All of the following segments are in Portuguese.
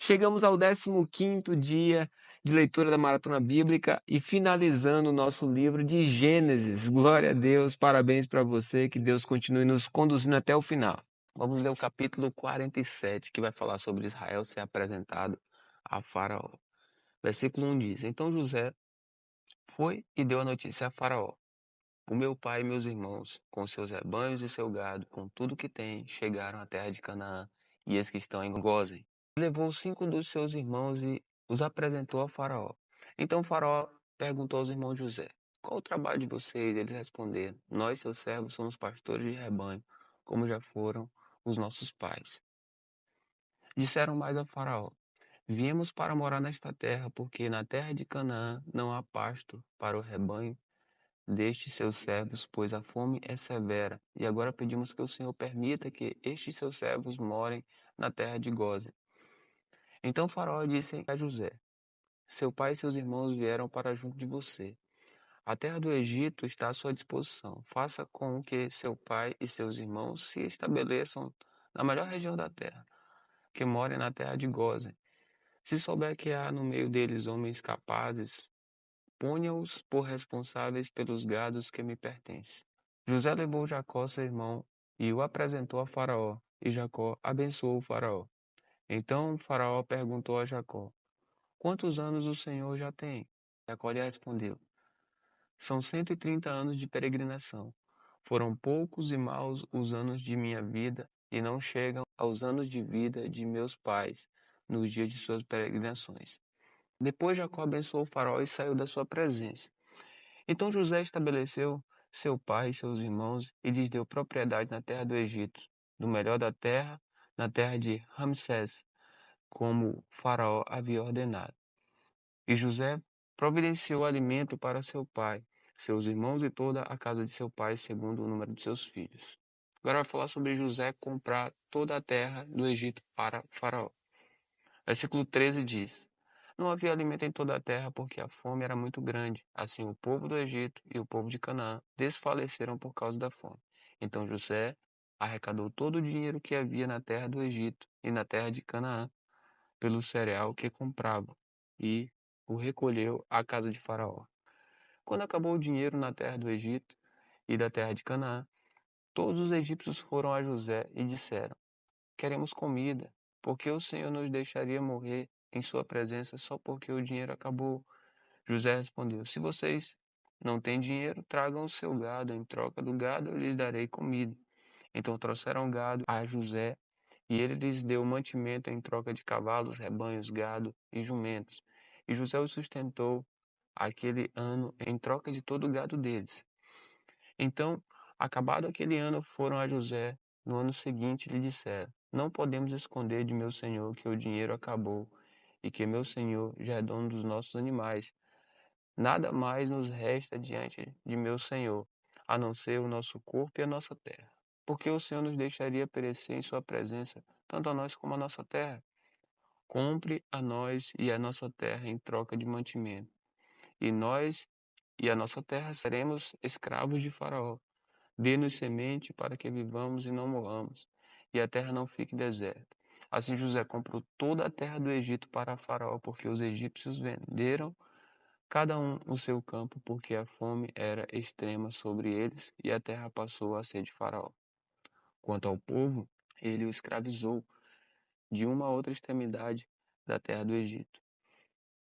Chegamos ao 15º dia de leitura da Maratona Bíblica e finalizando o nosso livro de Gênesis. Glória a Deus, parabéns para você, que Deus continue nos conduzindo até o final. Vamos ler o capítulo 47, que vai falar sobre Israel ser apresentado a Faraó. Versículo 1 diz: Então José foi e deu a notícia a Faraó. O meu pai e meus irmãos, com seus rebanhos e seu gado, com tudo que tem, chegaram à terra de Canaã, e eis que estão em Gósen. Levou 5 dos seus irmãos e os apresentou a Faraó. Então Faraó perguntou aos irmãos de José: Qual o trabalho de vocês? Eles responderam: Nós, seus servos, somos pastores de rebanho, como já foram os nossos pais. Disseram mais a Faraó: Viemos para morar nesta terra, porque na terra de Canaã não há pasto para o rebanho destes seus servos, pois a fome é severa. E agora pedimos que o Senhor permita que estes seus servos morem na terra de Gósen. Então Faraó disse a José: Seu pai e seus irmãos vieram para junto de você. A terra do Egito está à sua disposição. Faça com que seu pai e seus irmãos se estabeleçam na melhor região da terra, que morem na terra de Gósen. Se souber que há no meio deles homens capazes, ponha-os por responsáveis pelos gados que me pertencem. José levou Jacó, seu irmão, e o apresentou a Faraó, e Jacó abençoou o Faraó. Então Faraó perguntou a Jacó: Quantos anos o Senhor já tem? Jacó lhe respondeu: São 130 anos de peregrinação. Foram poucos e maus os anos de minha vida, e não chegam aos anos de vida de meus pais nos dias de suas peregrinações. Depois Jacó abençoou o Faraó e saiu da sua presença. Então José estabeleceu seu pai e seus irmãos e lhes deu propriedade na terra do Egito, do melhor da terra, na terra de Ramsés, como Faraó havia ordenado. E José providenciou alimento para seu pai, seus irmãos e toda a casa de seu pai, segundo o número de seus filhos. Agora vai falar sobre José comprar toda a terra do Egito para Faraó. Versículo 13 diz: Não havia alimento em toda a terra, porque a fome era muito grande. Assim o povo do Egito e o povo de Canaã desfaleceram por causa da fome. Então José arrecadou todo o dinheiro que havia na terra do Egito e na terra de Canaã, pelo cereal que compravam, e o recolheu à casa de Faraó. Quando acabou o dinheiro na terra do Egito e da terra de Canaã, todos os egípcios foram a José e disseram: Queremos comida, porque o Senhor nos deixaria morrer em sua presença só porque o dinheiro acabou? José respondeu: Se vocês não têm dinheiro, tragam o seu gado. Em troca do gado, eu lhes darei comida. Então trouxeram gado a José, e ele lhes deu mantimento em troca de cavalos, rebanhos, gado e jumentos. E José os sustentou aquele ano em troca de todo o gado deles. Então, acabado aquele ano, foram a José no ano seguinte e lhe disseram: Não podemos esconder de meu senhor que o dinheiro acabou e que meu senhor já é dono dos nossos animais. Nada mais nos resta diante de meu senhor, a não ser o nosso corpo e a nossa terra. Porque o Senhor nos deixaria perecer em sua presença, tanto a nós como a nossa terra? Compre a nós e a nossa terra em troca de mantimento, e nós e a nossa terra seremos escravos de Faraó. Dê-nos semente para que vivamos e não morramos, e a terra não fique deserta. Assim José comprou toda a terra do Egito para Faraó, porque os egípcios venderam cada um o seu campo, porque a fome era extrema sobre eles, e a terra passou a ser de Faraó. Quanto ao povo, ele o escravizou de uma a outra extremidade da terra do Egito.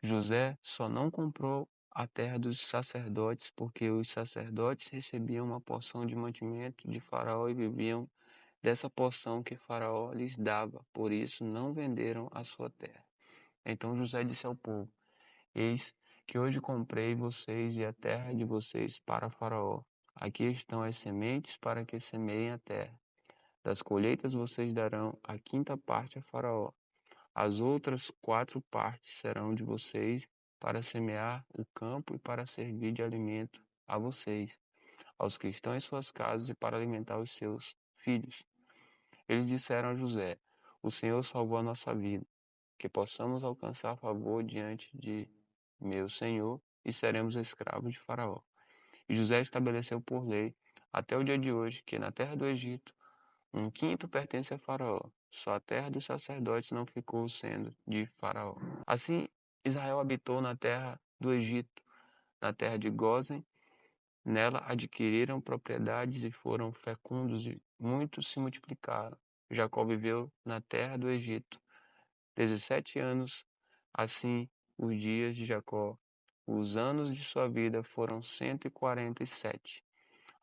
José só não comprou a terra dos sacerdotes, porque os sacerdotes recebiam uma porção de mantimento de Faraó e viviam dessa porção que Faraó lhes dava, por isso não venderam a sua terra. Então José disse ao povo: Eis que hoje comprei vocês e a terra de vocês para Faraó. Aqui estão as sementes para que semeiem a terra. Das colheitas vocês darão a quinta parte a Faraó. As outras 4 partes serão de vocês para semear o campo e para servir de alimento a vocês, aos que estão em suas casas e para alimentar os seus filhos. Eles disseram a José: O Senhor salvou a nossa vida, que possamos alcançar favor diante de meu senhor e seremos escravos de Faraó. E José estabeleceu por lei, até o dia de hoje, que na terra do Egito Um quinto pertence a Faraó. Só a terra dos sacerdotes não ficou sendo de Faraó. Assim, Israel habitou na terra do Egito, na terra de Gósen. Nela adquiriram propriedades e foram fecundos, e muitos se multiplicaram. Jacó viveu na terra do Egito 17 anos. Assim, os dias de Jacó, os anos de sua vida foram 147.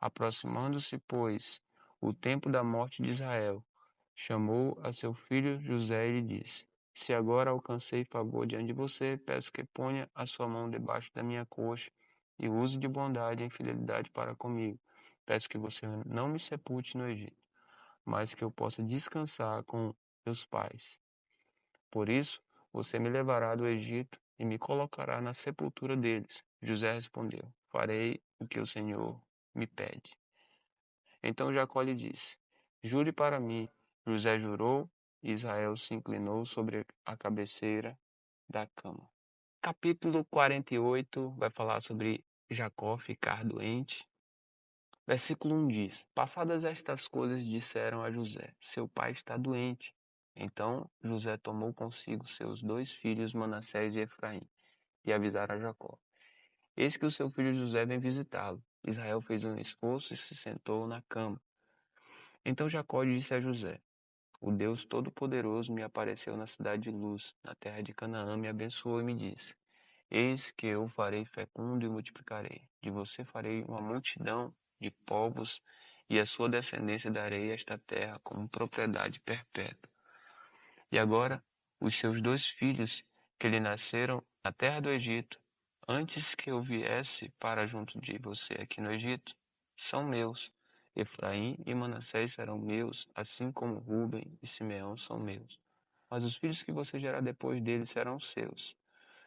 Aproximando-se, pois, o tempo da morte de Israel, chamou a seu filho José e lhe disse: Se agora alcancei favor diante de você, peço que ponha a sua mão debaixo da minha coxa e use de bondade e fidelidade para comigo. Peço que você não me sepulte no Egito, mas que eu possa descansar com meus pais. Por isso, você me levará do Egito e me colocará na sepultura deles. José respondeu: Farei o que o Senhor me pede. Então Jacó lhe disse: Jure para mim. José jurou, e Israel se inclinou sobre a cabeceira da cama. Capítulo 48 vai falar sobre Jacó ficar doente. Versículo 1 diz: Passadas estas coisas, disseram a José: Seu pai está doente. Então José tomou consigo seus 2 filhos, Manassés e Efraim, e avisaram a Jacó: Eis que o seu filho José vem visitá-lo. Israel fez um esforço e se sentou na cama. Então Jacó disse a José: O Deus Todo-Poderoso me apareceu na cidade de Luz, na terra de Canaã, me abençoou e me disse: Eis que eu farei fecundo e multiplicarei. De você farei uma multidão de povos, e a sua descendência darei esta terra como propriedade perpétua. E agora, os seus 2 filhos, que lhe nasceram na terra do Egito, antes que eu viesse para junto de você aqui no Egito, são meus. Efraim e Manassés serão meus, assim como Ruben e Simeão são meus. Mas os filhos que você gerar depois deles serão seus.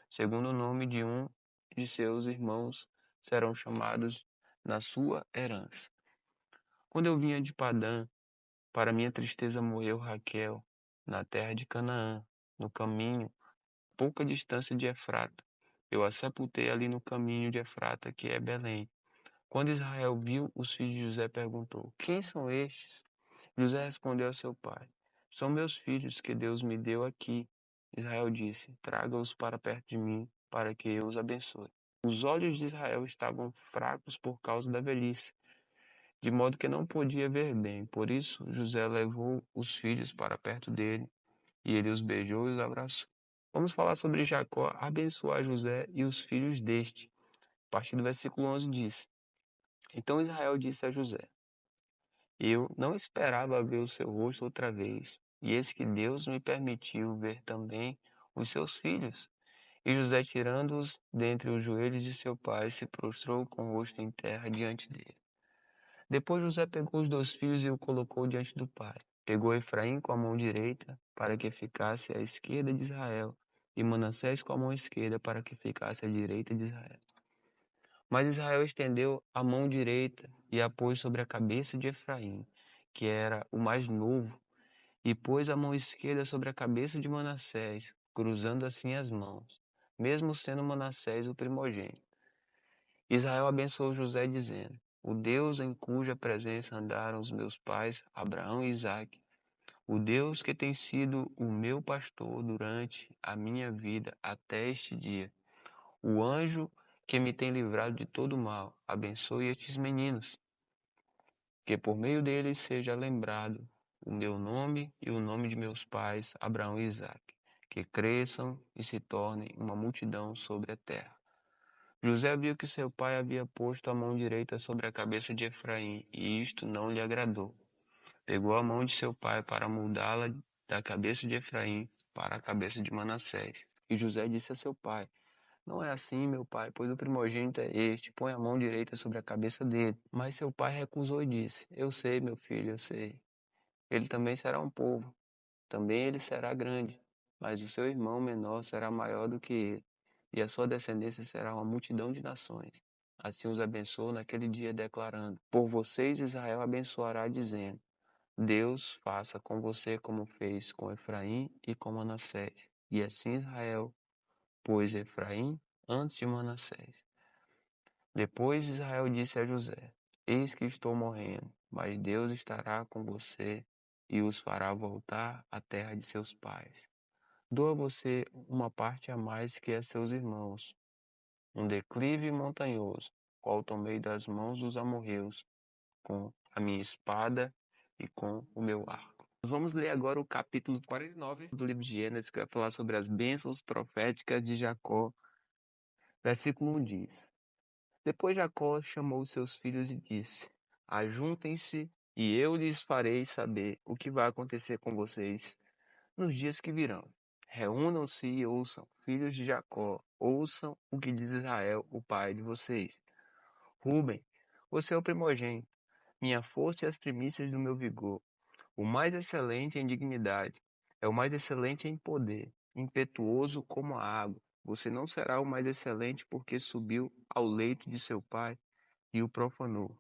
Segundo o nome de um de seus irmãos, serão chamados na sua herança. Quando eu vinha de Padã, para minha tristeza morreu Raquel, na terra de Canaã, no caminho, pouca distância de Efrata. Eu a sepultei ali no caminho de Efrata, que é Belém. Quando Israel viu os filhos de José, perguntou: Quem são estes? José respondeu a seu pai: São meus filhos que Deus me deu aqui. Israel disse: Traga-os para perto de mim, para que eu os abençoe. Os olhos de Israel estavam fracos por causa da velhice, de modo que não podia ver bem. Por isso, José levou os filhos para perto dele, e ele os beijou e os abraçou. Vamos falar sobre Jacó abençoar José e os filhos deste. A partir do versículo 11 diz: Então Israel disse a José: Eu não esperava ver o seu rosto outra vez, e eis que Deus me permitiu ver também os seus filhos. E José, tirando-os dentre os joelhos de seu pai, se prostrou com o rosto em terra diante dele. Depois José pegou os 2 filhos e o colocou diante do pai. Pegou Efraim com a mão direita, para que ficasse à esquerda de Israel, e Manassés com a mão esquerda, para que ficasse à direita de Israel. Mas Israel estendeu a mão direita e a pôs sobre a cabeça de Efraim, que era o mais novo, e pôs a mão esquerda sobre a cabeça de Manassés, cruzando assim as mãos, mesmo sendo Manassés o primogênito. Israel abençoou José, dizendo: O Deus em cuja presença andaram os meus pais, Abraão e Isaque, o Deus que tem sido o meu pastor durante a minha vida até este dia, o anjo que me tem livrado de todo mal, abençoe estes meninos, que por meio deles seja lembrado o meu nome e o nome de meus pais, Abraão e Isaque, que cresçam e se tornem uma multidão sobre a terra. José viu que seu pai havia posto a mão direita sobre a cabeça de Efraim, e isto não lhe agradou. Pegou a mão de seu pai para mudá-la da cabeça de Efraim para a cabeça de Manassés. E José disse a seu pai: Não é assim, meu pai, pois o primogênito é este, põe a mão direita sobre a cabeça dele. Mas seu pai recusou e disse: Eu sei, meu filho, eu sei. Ele também será um povo, também ele será grande, mas o seu irmão menor será maior do que ele, e a sua descendência será uma multidão de nações. Assim os abençoou naquele dia, declarando: Por vocês Israel abençoará, dizendo: Deus faça com você como fez com Efraim e com Manassés. E assim Israel pôs Efraim antes de Manassés. Depois Israel disse a José: Eis que estou morrendo, mas Deus estará com você e os fará voltar à terra de seus pais. Dou a você uma parte a mais que a seus irmãos, um declive montanhoso, qual tomei das mãos dos amorreus, com a minha espada e com o meu arco. Nós vamos ler agora o capítulo 49 do livro de Gênesis, que vai falar sobre as bênçãos proféticas de Jacó. Versículo 1 diz: Depois Jacó chamou seus filhos e disse: Ajuntem-se, e eu lhes farei saber o que vai acontecer com vocês nos dias que virão. Reúnam-se e ouçam, filhos de Jacó, ouçam o que diz Israel, o pai de vocês. Ruben, você é o primogênito, minha força e as primícias do meu vigor, o mais excelente em dignidade, é o mais excelente em poder, impetuoso como a água. Você não será o mais excelente porque subiu ao leito de seu pai e o profanou.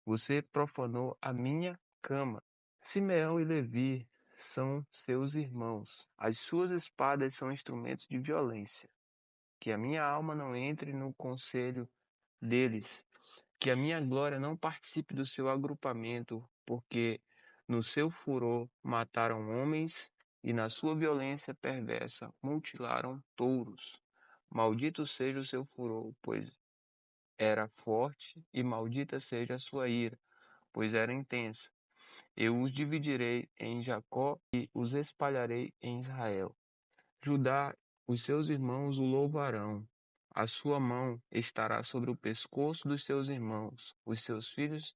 Você profanou a minha cama. Simeão e Levi são seus irmãos. As suas espadas são instrumentos de violência. Que a minha alma não entre no conselho deles. Que a minha glória não participe do seu agrupamento, porque no seu furor mataram homens e na sua violência perversa mutilaram touros. Maldito seja o seu furor, pois era forte, e maldita seja a sua ira, pois era intensa. Eu os dividirei em Jacó e os espalharei em Israel. Judá, os seus irmãos o louvarão. A sua mão estará sobre o pescoço dos seus irmãos. Os filhos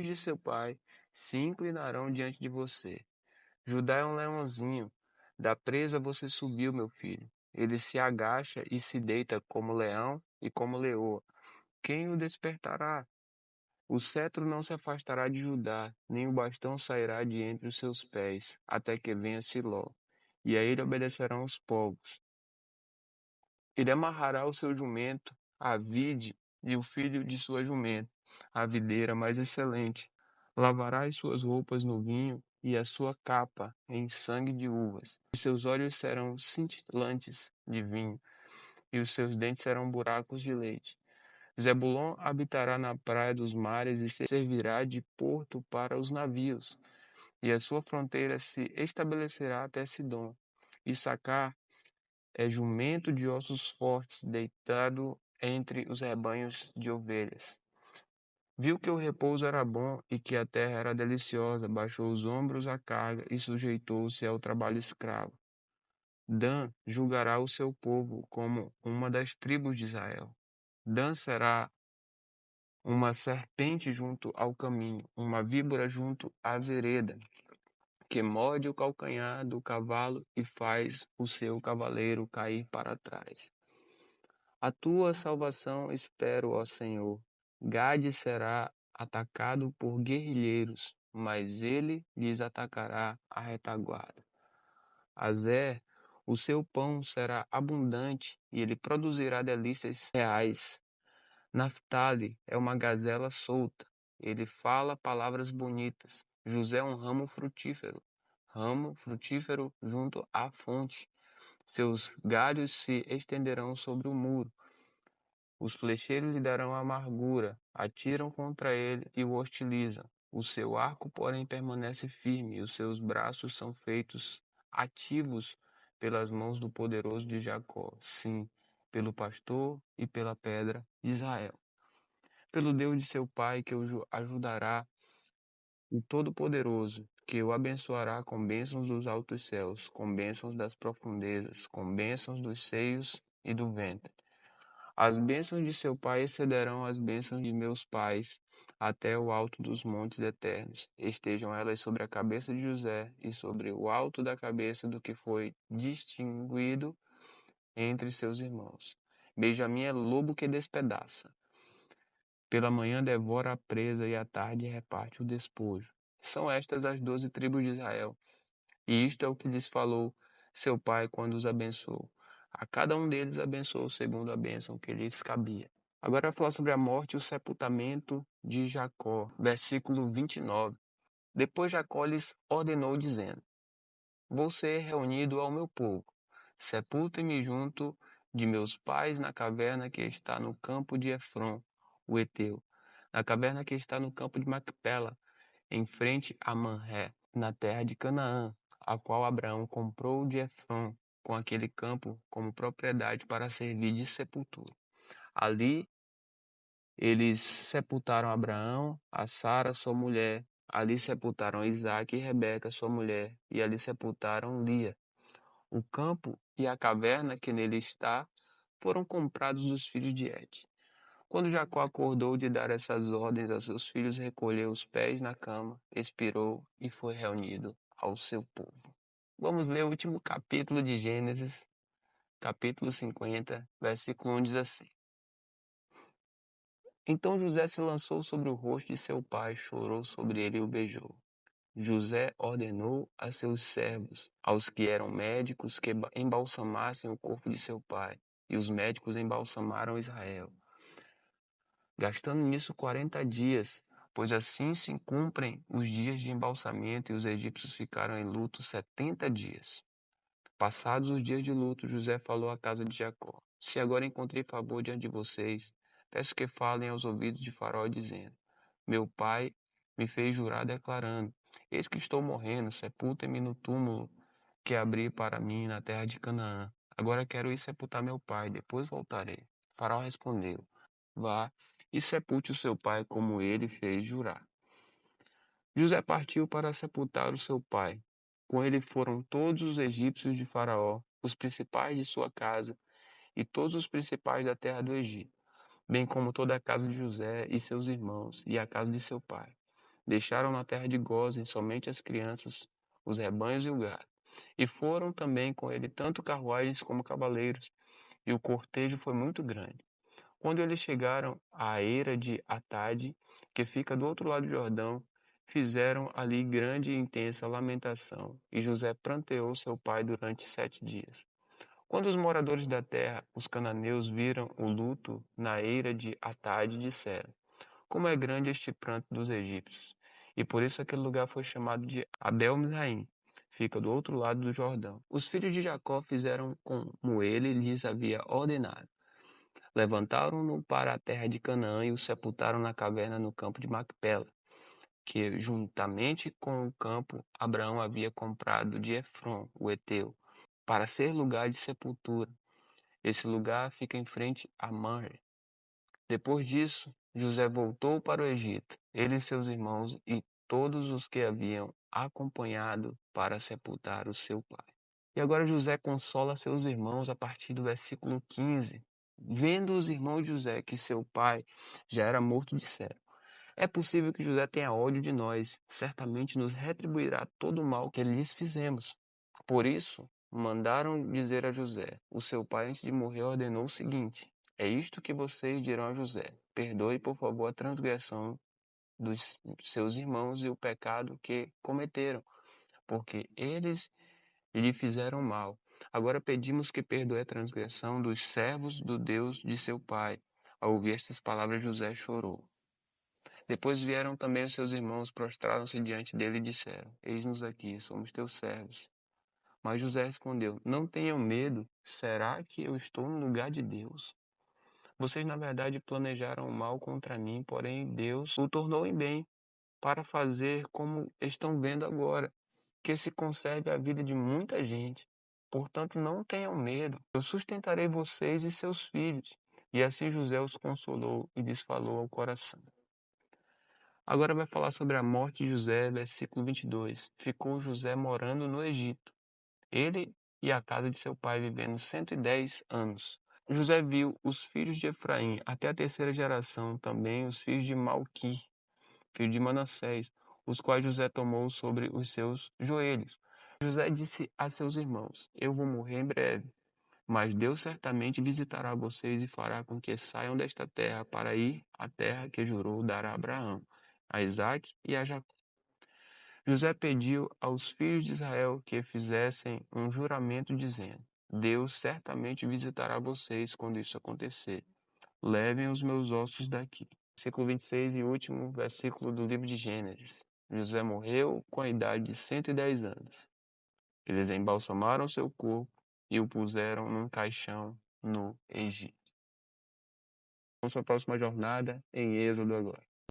de seu pai, se inclinarão diante de você. Judá é um leãozinho. Da presa você subiu, meu filho. Ele se agacha e se deita como leão e como leoa. Quem o despertará? O cetro não se afastará de Judá, nem o bastão sairá de entre os seus pés, até que venha Siló. E a ele obedecerão os povos. Ele amarrará o seu jumento à vide e o filho de sua jumenta, a videira mais excelente. Lavará as suas roupas no vinho e a sua capa em sangue de uvas. Os seus olhos serão cintilantes de vinho e os seus dentes serão buracos de leite. Zebulon habitará na praia dos mares e servirá de porto para os navios, e a sua fronteira se estabelecerá até Sidom. Issacar é jumento de ossos fortes, deitado entre os rebanhos de ovelhas. Viu que o repouso era bom e que a terra era deliciosa, baixou os ombros à carga e sujeitou-se ao trabalho escravo. Dan julgará o seu povo como uma das tribos de Israel. Dan será uma serpente junto ao caminho, uma víbora junto à vereda, que morde o calcanhar do cavalo e faz o seu cavaleiro cair para trás. A tua salvação espero, ó Senhor. Gade será atacado por guerrilheiros, mas ele lhes atacará a retaguarda. Azer, o seu pão será abundante e ele produzirá delícias reais. Naftali é uma gazela solta. Ele fala palavras bonitas. José é um ramo frutífero junto à fonte. Seus galhos se estenderão sobre o muro. Os flecheiros lhe darão amargura, atiram contra ele e o hostilizam. O seu arco, porém, permanece firme, e os seus braços são feitos ativos pelas mãos do poderoso de Jacó, sim, pelo pastor e pela pedra de Israel. Pelo Deus de seu pai que o ajudará, o Todo-Poderoso, que o abençoará com bênçãos dos altos céus, com bênçãos das profundezas, com bênçãos dos seios e do ventre. As bênçãos de seu pai excederão as bênçãos de meus pais até o alto dos montes eternos. Estejam elas sobre a cabeça de José e sobre o alto da cabeça do que foi distinguido entre seus irmãos. Benjamim é lobo que despedaça. Pela manhã devora a presa e à tarde reparte o despojo. São estas as 12 tribos de Israel. E isto é o que lhes falou seu pai quando os abençoou. A cada um deles abençoou segundo a bênção que lhes cabia. Agora vai falar sobre a morte e o sepultamento de Jacó. Versículo 29. Depois Jacó lhes ordenou, dizendo: Vou ser reunido ao meu povo. Sepultem-me junto de meus pais na caverna que está no campo de Efron, o Heteu, na caverna que está no campo de Macpela, em frente a Manré. na terra de Canaã, a qual Abraão comprou de Efrom, com aquele campo como propriedade para servir de sepultura. Ali eles sepultaram Abraão, a Sara, sua mulher. Ali sepultaram Isaque e Rebeca, sua mulher. E ali sepultaram Lia. O campo e a caverna que nele está foram comprados dos filhos de Et. Quando Jacó acordou de dar essas ordens a seus filhos, recolheu os pés na cama, expirou e foi reunido ao seu povo. Vamos ler o último capítulo de Gênesis, capítulo 50, versículo 1 diz assim: Então José se lançou sobre o rosto de seu pai, chorou sobre ele e o beijou. José ordenou a seus servos, aos que eram médicos, que embalsamassem o corpo de seu pai. E os médicos embalsamaram Israel, gastando nisso 40 dias, pois assim se cumprem os dias de embalsamento, e os egípcios ficaram em luto 70 dias. Passados os dias de luto, José falou à casa de Jacó: Se agora encontrei favor diante de vocês, peço que falem aos ouvidos de Faraó, dizendo: Meu pai me fez jurar, declarando: Eis que estou morrendo, sepultem-me no túmulo que abri para mim na terra de Canaã. Agora quero ir sepultar meu pai, depois voltarei. Faraó respondeu: Vá e sepulte o seu pai como ele fez jurar. José partiu para sepultar o seu pai. Com ele foram todos os egípcios de Faraó, os principais de sua casa e todos os principais da terra do Egito, bem como toda a casa de José e seus irmãos e a casa de seu pai. Deixaram na terra de Gósen somente as crianças, os rebanhos e o gado. E foram também com ele tanto carruagens como cavaleiros, e o cortejo foi muito grande. Quando eles chegaram à eira de Atade, que fica do outro lado do Jordão, fizeram ali grande e intensa lamentação, e José pranteou seu pai durante 7 dias. Quando os moradores da terra, os cananeus, viram o luto na eira de Atade, disseram: Como é grande este pranto dos egípcios! E por isso aquele lugar foi chamado de Abel-Misraim, fica do outro lado do Jordão. Os filhos de Jacó fizeram como ele lhes havia ordenado. Levantaram-no para a terra de Canaã e o sepultaram na caverna no campo de Macpela, que juntamente com o campo Abraão havia comprado de Efrom, o heteu, para ser lugar de sepultura. Esse lugar fica em frente a Mamre. Depois disso, José voltou para o Egito, ele e seus irmãos e todos os que haviam acompanhado para sepultar o seu pai. E agora José consola seus irmãos a partir do versículo 15. Vendo os irmãos de José que seu pai já era morto, disseram: É possível que José tenha ódio de nós, certamente nos retribuirá todo o mal que lhes fizemos. Por isso, mandaram dizer a José: O seu pai, antes de morrer, ordenou o seguinte: É isto que vocês dirão a José: Perdoe, por favor, a transgressão dos seus irmãos e o pecado que cometeram, porque eles lhe fizeram mal. Agora pedimos que perdoe a transgressão dos servos do Deus de seu pai. Ao ouvir estas palavras, José chorou. Depois vieram também os seus irmãos, prostraram-se diante dele e disseram: Eis-nos aqui, somos teus servos. Mas José respondeu: Não tenham medo, será que eu estou no lugar de Deus? Vocês, na verdade, planejaram o mal contra mim, porém Deus o tornou em bem, para fazer como estão vendo agora, que se conserve a vida de muita gente. Portanto, não tenham medo. Eu sustentarei vocês e seus filhos. E assim José os consolou e lhes falou ao coração. Agora vai falar sobre a morte de José, versículo 22. Ficou José morando no Egito, ele e a casa de seu pai, vivendo 110 anos. José viu os filhos de Efraim, até a terceira geração, também os filhos de Malqui, filho de Manassés, os quais José tomou sobre os seus joelhos. José disse a seus irmãos: Eu vou morrer em breve, mas Deus certamente visitará vocês e fará com que saiam desta terra para ir à terra que jurou dar a Abraão, a Isaque e a Jacó. José pediu aos filhos de Israel que fizessem um juramento dizendo: Deus certamente visitará vocês quando isso acontecer. Levem os meus ossos daqui. Versículo 26 e último versículo do livro de Gênesis. José morreu com a idade de 110 anos. Eles embalsamaram seu corpo e o puseram num caixão no Egito. Nossa próxima jornada em Êxodo agora.